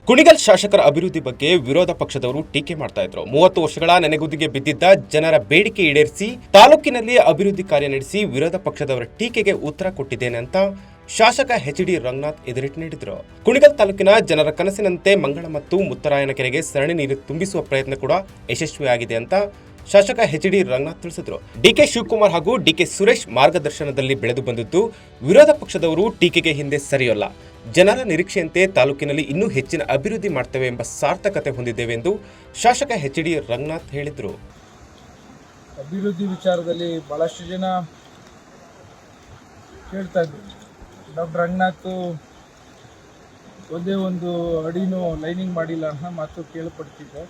ಕುಣಿಗಲ್ ಶಾಸಕರ ಅಭಿವೃದ್ಧಿ ಬಗ್ಗೆ ವಿರೋಧ ಪಕ್ಷದವರು ಟೀಕೆ ಮಾಡ್ತಾ ಇದ್ರು. 30 ವರ್ಷಗಳ ನೆನೆಗುದಿಗೆ ಬಿದ್ದಿದ್ದ ಜನರ ಬೇಡಿಕೆ ಈಡೇರಿಸಿ ತಾಲೂಕಿನಲ್ಲಿ ಅಭಿವೃದ್ಧಿ ಕಾರ್ಯ ನಡೆಸಿ ವಿರೋಧ ಪಕ್ಷದವರ ಟೀಕೆಗೆ ಉತ್ತರ ಕೊಟ್ಟಿದ್ದೇನೆ ಅಂತ ಶಾಸಕ ಎಚ್.ಡಿ. ರಂಗನಾಥ್ ಎದುರಿಟ್ಟು ನೀಡಿದರು. ಕುಣಿಗಲ್ ತಾಲೂಕಿನ ಜನರ ಕನಸಿನಂತೆ ಮಂಗಳ ಮತ್ತು ಮುತ್ತರಾಯನ ಕೆರೆಗೆ ಸರಣಿ ನೀರು ತುಂಬಿಸುವ ಪ್ರಯತ್ನ ಕೂಡ ಯಶಸ್ವಿಯಾಗಿದೆ ಅಂತ ಶಾಸಕ ಎಚ್.ಡಿ. ರಂಗನಾಥ್ ತಿಳಿಸಿದರು. ಡಿ.ಕೆ. ಶಿವಕುಮಾರ್ ಹಾಗೂ ಡಿ.ಕೆ. ಸುರೇಶ್ ಮಾರ್ಗದರ್ಶನದಲ್ಲಿ ಬೆಳೆದು ಬಂದಿದ್ದು ವಿರೋಧ ಪಕ್ಷದವರು ಟೀಕೆಗೆ ಹಿಂದೆ ಸರಿಯಲ್ಲ. ಜನರ ನಿರೀಕ್ಷೆಯಂತೆ ತಾಲೂಕಿನಲ್ಲಿ ಇನ್ನೂ ಹೆಚ್ಚಿನ ಅಭಿವೃದ್ಧಿ ಮಾಡ್ತೇವೆ ಎಂಬ ಸಾರ್ಥಕತೆ ಹೊಂದಿದ್ದೇವೆ ಎಂದು ಶಾಸಕ ಎಚ್.ಡಿ. ರಂಗನಾಥ್ ಹೇಳಿದರು. ಅಭಿವೃದ್ಧಿ ವಿಚಾರದಲ್ಲಿ ಬಹಳಷ್ಟು ಜನ ಕೇಳ್ತಾ ಇದ್ರು. ಡಾಕ್ಟರ್ ರಂಗನಾಥ್ ಒಂದೇ ಒಂದು ಅಡಿನೂ ಲೈನಿಂಗ್ ಮಾಡಿಲ್ಲ ಅನ್ನೋ ಮಾತು ಕೇಳ್ಪಡ್ತಿದ್ದೆ.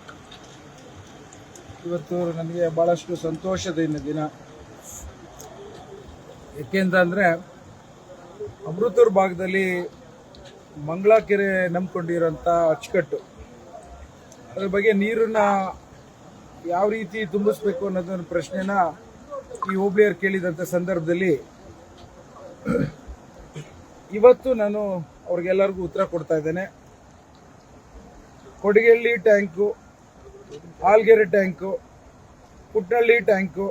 ಇವತ್ತು ನನಗೆ ಭಾಳಷ್ಟು ಸಂತೋಷದ ದಿನ. ಏಕೆಂತಂದರೆ ಅಮೃತೂರು ಭಾಗದಲ್ಲಿ ಮಂಗಳ ಕೆರೆ ನಂಬ್ಕೊಂಡಿರೋಂಥ ಅಚ್ಚುಕಟ್ಟು, ಅದ್ರ ಬಗ್ಗೆ ನೀರನ್ನ ಯಾವ ರೀತಿ ತುಂಬಿಸ್ಬೇಕು ಅನ್ನೋದೊಂದು ಪ್ರಶ್ನೆನ ಈ ಹೋಬಳಿಯರು ಕೇಳಿದಂಥ ಸಂದರ್ಭದಲ್ಲಿ ಇವತ್ತು ನಾನು ಅವ್ರಿಗೆಲ್ಲರಿಗೂ ಉತ್ತರ ಕೊಡ್ತಾ ಇದ್ದೇನೆ. ಕೊಡಿಗೆಳ್ಳಿ ಟ್ಯಾಂಕು, ಆಲ್ಗೆರೆ ಟ್ಯಾಂಕು, ಪುಟ್ಟಳ್ಳಿ ಟ್ಯಾಂಕು,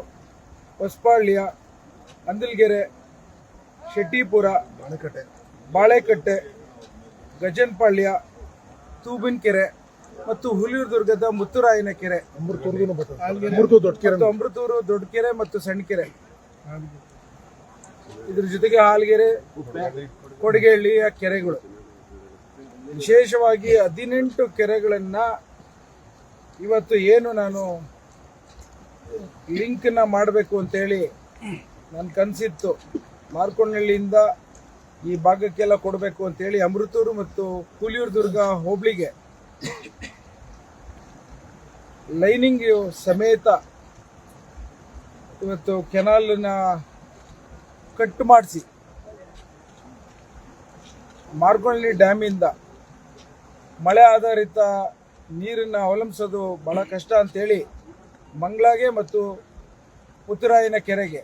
ಹೊಸಪಾಳ್ಯ, ಅಂದಲ್ಗೆರೆ, ಶೆಟ್ಟಿಪುರ, ಬಾಳೆಕಟ್ಟೆ, ಗಜನ್ಪಾಳ್ಯ, ತೂಬಿನಕೆರೆ ಮತ್ತು ಹುಲಿಯೂರುದುರ್ಗದ ಮುತ್ತುರಾಯನ ಕೆರೆ, ಅಮೃತೂರು ದೊಡ್ಡಕೆರೆ ಮತ್ತು ಸಣ್ಣಕೆರೆ, ಇದ್ರ ಜೊತೆಗೆ ಹಾಲ್ಗೆರೆ, ಕೊಡಿಗೆಹಳ್ಳಿಯ ಕೆರೆಗಳು, ವಿಶೇಷವಾಗಿ 18 ಕೆರೆಗಳನ್ನು ಇವತ್ತು ಏನು ನಾನು ಲಿಂಕ್ನ ಮಾಡಬೇಕು ಅಂತೇಳಿ ನನ್ನ ಕನಸಿತ್ತು. ಮಾರ್ಕೊಂಡಹಳ್ಳಿಯಿಂದ ಈ ಭಾಗಕ್ಕೆಲ್ಲ ಕೊಡಬೇಕು ಅಂತೇಳಿ ಅಮೃತೂರು ಮತ್ತು ಹುಲಿಯೂರುದುರ್ಗ ಹೋಬಳಿಗೆ ಲೈನಿಂಗ್ ಸಮೇತ ಇವತ್ತು ಕೆನಾಲ್ನ ಕಟ್ ಮಾಡಿಸಿ ಮಾರ್ಕೊಂಡಹಳ್ಳಿ ಡ್ಯಾಮಿಂದ ಮಳೆ ಆಧಾರಿತ ನೀರನ್ನು ಅವಲಂಬಿಸೋದು ಬಹಳ ಕಷ್ಟ ಅಂತೇಳಿ ಮಂಗಳಾಗೆ ಮತ್ತು ಮುತ್ತುರಾಯನ ಕೆರೆಗೆ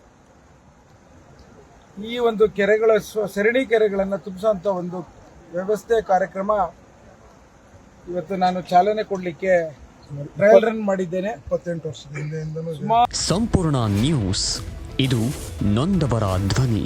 ಈ ಒಂದು ಕೆರೆಗಳ ಸರಣಿ ಕೆರೆಗಳನ್ನು ತುಂಬಿಸುವಂಥ ಒಂದು ವ್ಯವಸ್ಥೆ ಕಾರ್ಯಕ್ರಮ ಇವತ್ತು ನಾನು ಚಾಲನೆ ಕೊಡಲಿಕ್ಕೆ ಟ್ರಯಲ್ ರನ್ ಮಾಡಿದ್ದೇನೆ. 28 ವರ್ಷದಿಂದ ಸಂಪೂರ್ಣ ನ್ಯೂಸ್, ಇದು ನೊಂದವರ ಧ್ವನಿ.